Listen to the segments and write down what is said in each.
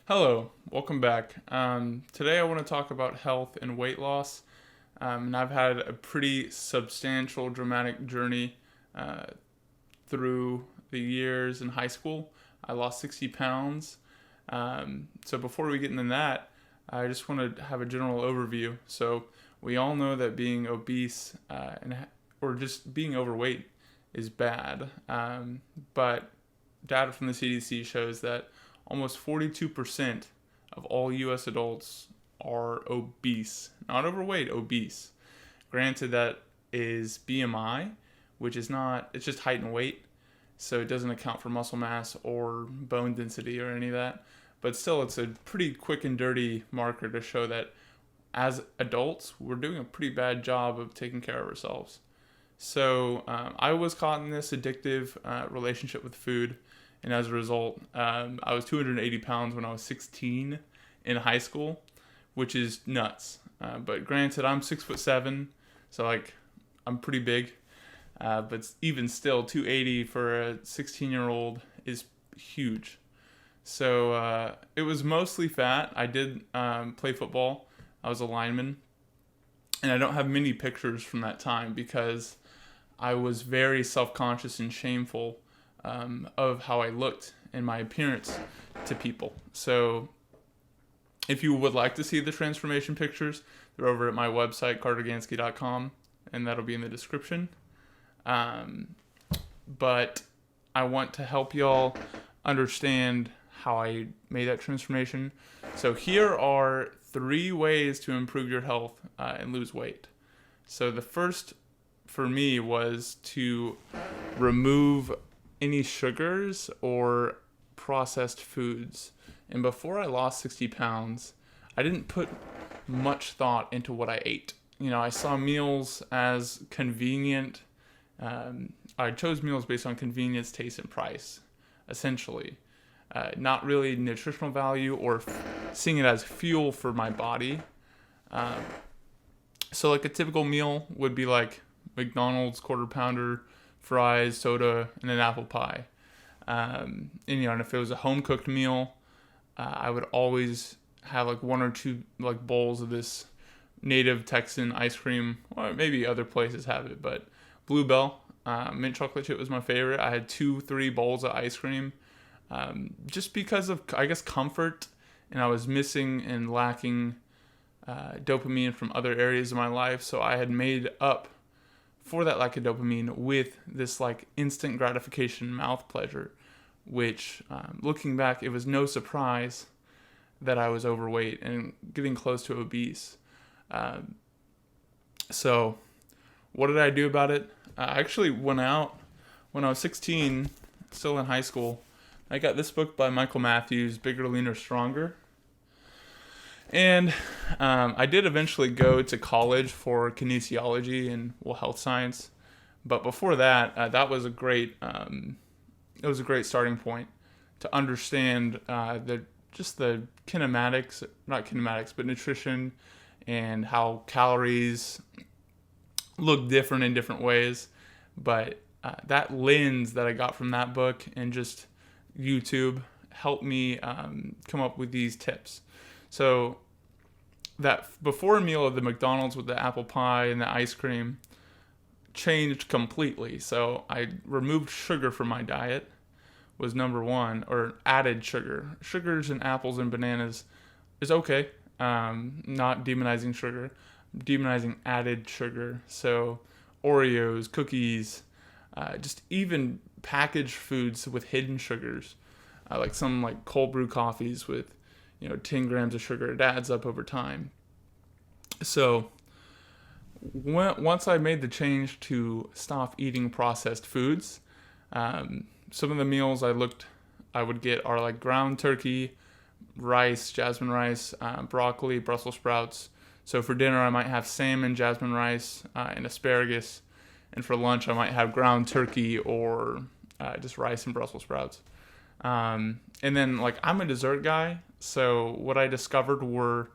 Hello, welcome back. Today I want to talk about health and weight loss. And I've had a pretty substantial, dramatic journey uh, through the years in high school. I lost 60 pounds. So before we get into that, I just want to have a general overview. So we all know that being obese or just being overweight is bad. But data from the CDC shows that almost 42% of all US adults are obese. Not overweight, obese. Granted, that is BMI, which is not, it's just height and weight. So it doesn't account for muscle mass or bone density or any of that. But still, it's a pretty quick and dirty marker to show that as adults, we're doing a pretty bad job of taking care of ourselves. So I was caught in this addictive relationship with food, and as a result, I was 280 pounds when I was 16 in high school, which is nuts. But granted, I'm 6'7", so like I'm pretty big. But even still, 280 for a 16-year-old is huge. So it was mostly fat. I did play football. I was a lineman, and I don't have many pictures from that time because I was very self-conscious and shameful of how I looked and my appearance to people. So if you would like to see the transformation pictures, they're over at my website, cartergansky.com, and that'll be in the description. But I want to help y'all understand how I made that transformation. So here are 3 ways to improve your health and lose weight. So the first for me was to remove any sugars or processed foods. And before I lost 60 pounds, I didn't put much thought into what I ate. I saw meals as convenient. I chose meals based on convenience, taste, and price, essentially. Not really nutritional value or seeing it as fuel for my body. So like a typical meal would be like McDonald's quarter pounder, fries, soda, and an apple pie. And if it was a home cooked meal, I would always have like 1 or 2 like bowls of this native Texan ice cream, or maybe other places have it, but Bluebell, mint chocolate chip was my favorite. I had 2-3 bowls of ice cream, just because of, I guess, comfort, and I was missing and lacking dopamine from other areas of my life, so I had made up for that lack of dopamine with this like instant gratification mouth pleasure, which looking back, it was no surprise that I was overweight and getting close to obese. So what did I do about it? I actually went out when I was 16, still in high school. I got this book by Michael Matthews, Bigger, Leaner, Stronger. And I did eventually go to college for kinesiology and health science, but before that, that was a great starting point to understand the kinematics, not kinematics, but nutrition and how calories look different in different ways. But that lens that I got from that book and just YouTube helped me come up with these tips. So that before meal of the McDonald's with the apple pie and the ice cream changed completely. So I removed sugar from my diet, was number 1, or added sugar. Sugars in apples and bananas is okay. Not demonizing sugar, demonizing added sugar. So Oreos, cookies, just even packaged foods with hidden sugars, like some like cold brew coffees with 10 grams of sugar. It adds up over time. So once I made the change to stop eating processed foods, some of the meals I would get are like ground turkey, rice, jasmine rice, broccoli, Brussels sprouts. So for dinner, I might have salmon, jasmine rice, and asparagus. And for lunch, I might have ground turkey or just rice and Brussels sprouts. And then, like, I'm a dessert guy, so what I discovered were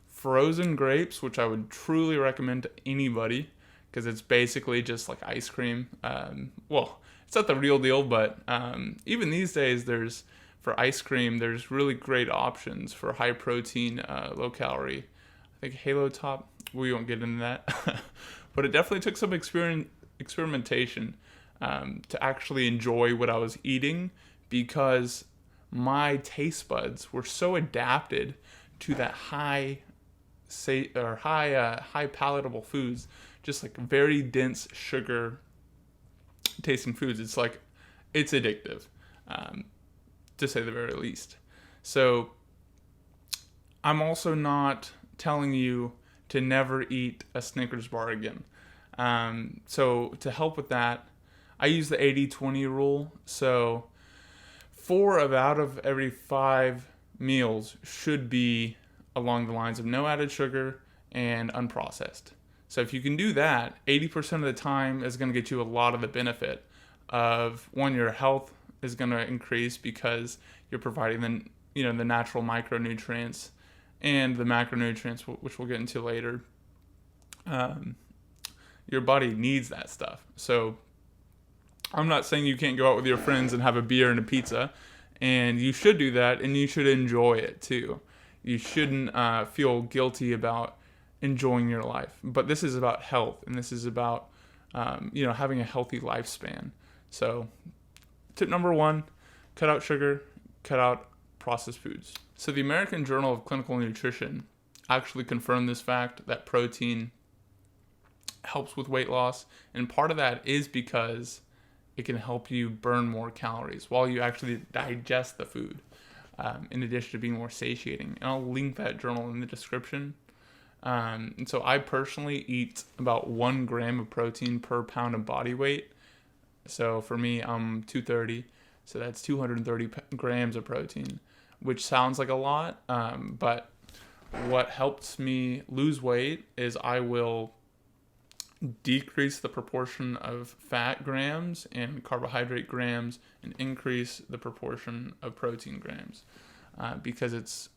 frozen grapes, which I would truly recommend to anybody because it's basically just like ice cream. It's not the real deal, but even these days, there's for ice cream, there's really great options for high protein, low calorie. I think Halo Top, we won't get into that. But it definitely took some experimentation to actually enjoy what I was eating, because my taste buds were so adapted to that high palatable foods, just like very dense sugar tasting foods. It's addictive, to say the very least. So I'm also not telling you to never eat a Snickers bar again. So to help with that, I use the 80-20 rule. So 4 out of every 5 meals should be along the lines of no added sugar and unprocessed. So if you can do that, 80% of the time is going to get you a lot of the benefit of, one, your health is going to increase because you're providing the natural micronutrients and the macronutrients, which we'll get into later. Your body needs that stuff. So I'm not saying you can't go out with your friends and have a beer and a pizza, and you should do that, and you should enjoy it too. You shouldn't feel guilty about enjoying your life. But this is about health, and this is about having a healthy lifespan. So tip number 1, cut out sugar, cut out processed foods. So the American Journal of Clinical Nutrition actually confirmed this fact, that protein helps with weight loss, and part of that is because it can help you burn more calories while you actually digest the food, in addition to being more satiating. And I'll link that journal in the description. And so I personally eat about 1 gram of protein per pound of body weight. So for me, I'm 230, so that's 230 grams of protein, which sounds like a lot, but what helps me lose weight is I will decrease the proportion of fat grams and carbohydrate grams and increase the proportion of protein grams, because it's,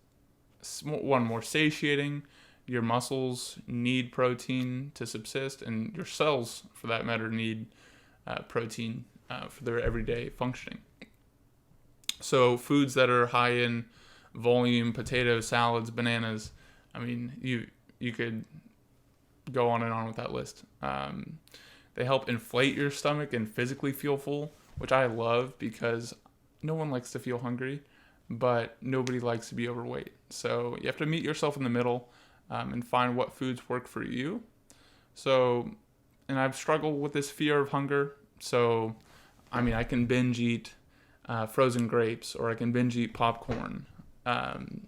one, more satiating. Your muscles need protein to subsist, and your cells, for that matter, need protein for their everyday functioning. So foods that are high in volume, potatoes, salads, bananas, I mean, you could go on and on with that list. They help inflate your stomach and physically feel full, which I love, because no one likes to feel hungry, but nobody likes to be overweight. So you have to meet yourself in the middle, and find what foods work for you. So, and I've struggled with this fear of hunger. So, I mean, I can binge eat frozen grapes, or I can binge eat popcorn, and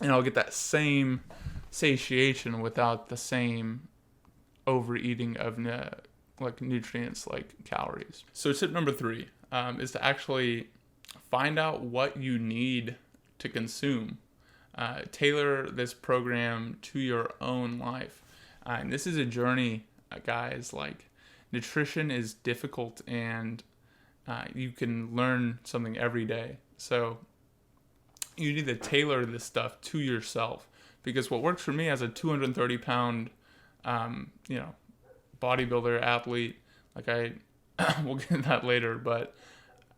I'll get that same satiation without the same overeating of nutrients like calories. So tip number 3 is to actually find out what you need to consume. Tailor this program to your own life. And this is a journey, guys. Like, nutrition is difficult, and you can learn something every day. So you need to tailor this stuff to yourself, because what works for me as a 230 pound, bodybuilder athlete, like we'll get into that later, but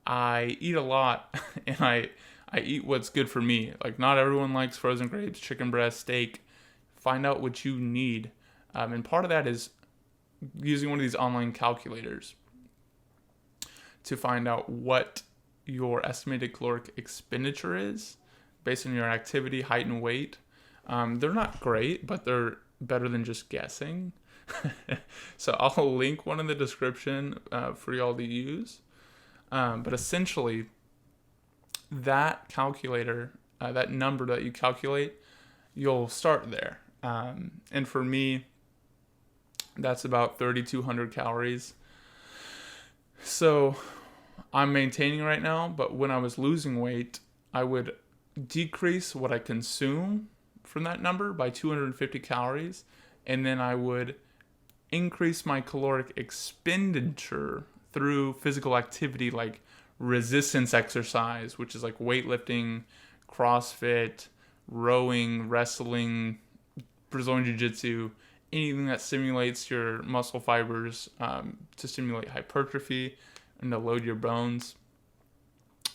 I eat a lot, and I eat what's good for me. Like, not everyone likes frozen grapes, chicken breast, steak. Find out what you need. And part of that is using one of these online calculators to find out what your estimated caloric expenditure is based on your activity, height, and weight. They're not great, but they're better than just guessing. So I'll link one in the description for y'all to use. But essentially, that calculator, that number that you calculate, you'll start there. And for me, that's about 3,200 calories. So I'm maintaining right now, but when I was losing weight, I would decrease what I consume from that number by 250 calories, and then I would increase my caloric expenditure through physical activity like resistance exercise, which is like weightlifting, CrossFit, rowing, wrestling, Brazilian Jiu-Jitsu, anything that stimulates your muscle fibers to stimulate hypertrophy and to load your bones.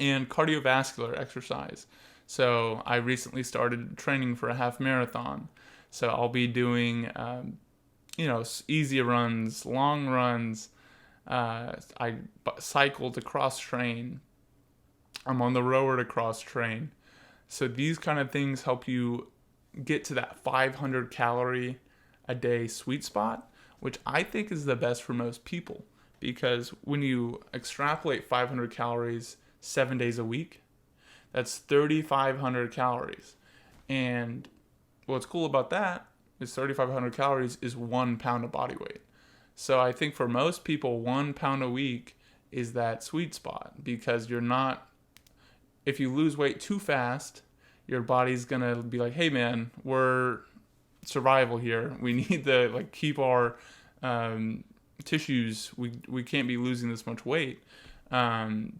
and cardiovascular exercise. So I recently started training for a half marathon. So I'll be doing, easy runs, long runs. I cycle to cross train. I'm on the rower to cross train. So these kind of things help you get to that 500 calorie a day sweet spot, which I think is the best for most people. Because when you extrapolate 500 calories 7 days a week, that's 3,500 calories. And what's cool about that is 3,500 calories is 1 pound of body weight. So I think for most people, 1 pound a week is that sweet spot, because if you lose weight too fast, your body's going to be like, hey man, we're survival here. We need to keep our tissues. We can't be losing this much weight.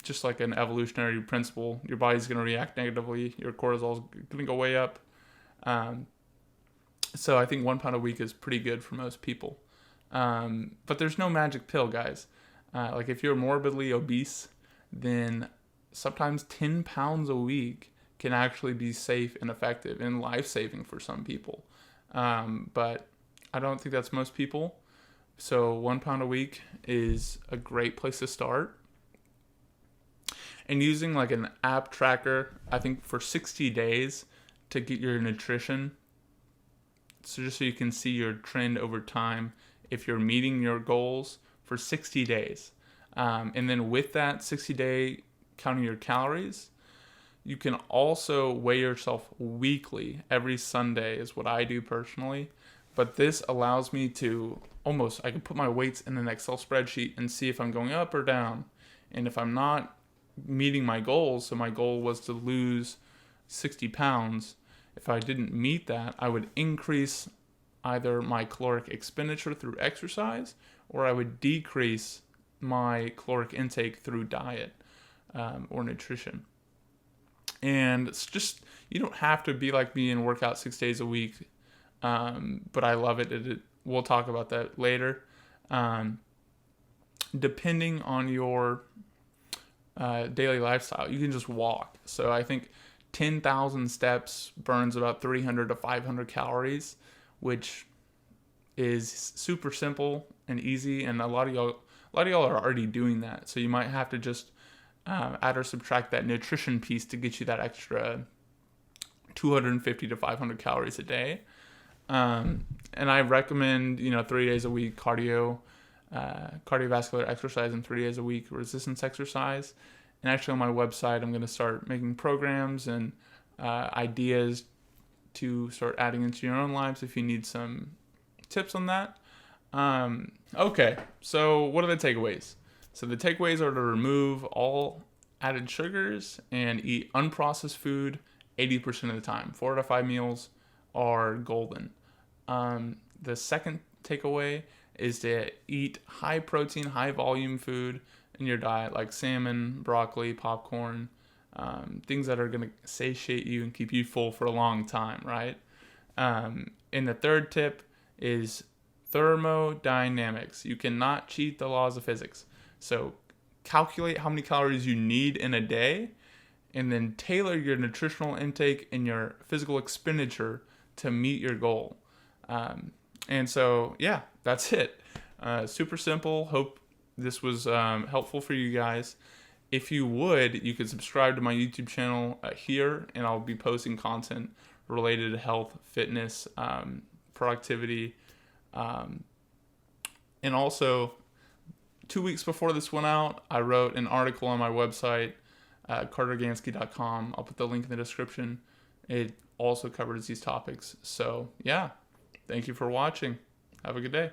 Just like an evolutionary principle, your body's going to react negatively. Your cortisol's going to go way up. So I think 1 pound a week is pretty good for most people. But there's no magic pill, guys. If you're morbidly obese, then sometimes 10 pounds a week can actually be safe and effective and life-saving for some people. But I don't think that's most people. So 1 pound a week is a great place to start. And using an app tracker, I think for 60 days to get your nutrition. So just so you can see your trend over time, if you're meeting your goals for 60 days. And then with that 60-day counting your calories, you can also weigh yourself weekly. Every Sunday is what I do personally. But this allows me to I can put my weights in an Excel spreadsheet and see if I'm going up or down. And if I'm not meeting my goals, so my goal was to lose 60 pounds, if I didn't meet that, I would increase either my caloric expenditure through exercise, or I would decrease my caloric intake through diet or nutrition. And it's just, you don't have to be like me and work out 6 days a week, but I love it. We'll talk about that later. Depending on your daily lifestyle, you can just walk. So I think 10,000 steps burns about 300 to 500 calories, which is super simple and easy. And a lot of y'all are already doing that. So you might have to just add or subtract that nutrition piece to get you that extra 250 to 500 calories a day. And I recommend, 3 days a week cardiovascular exercise, and 3 days a week resistance exercise. And actually on my website, I'm going to start making programs and ideas to start adding into your own lives if you need some tips on that. Okay, so what are the takeaways? So the takeaways are to remove all added sugars and eat unprocessed food 80% of the time. 4 to 5 meals are golden. The second takeaway is to eat high protein, high volume food in your diet, like salmon, broccoli, popcorn, things that are going to satiate you and keep you full for a long time, right? And the third tip is thermodynamics. You cannot cheat the laws of physics. So calculate how many calories you need in a day, and then tailor your nutritional intake and your physical expenditure to meet your goal. And so, yeah, that's it. Super simple. Hope this was helpful for you guys. If you would, you could subscribe to my YouTube channel here, and I'll be posting content related to health, fitness, productivity. And also, 2 weeks before this went out, I wrote an article on my website, cartergansky.com. I'll put the link in the description. It also covers these topics. So, yeah, thank you for watching. Have a good day.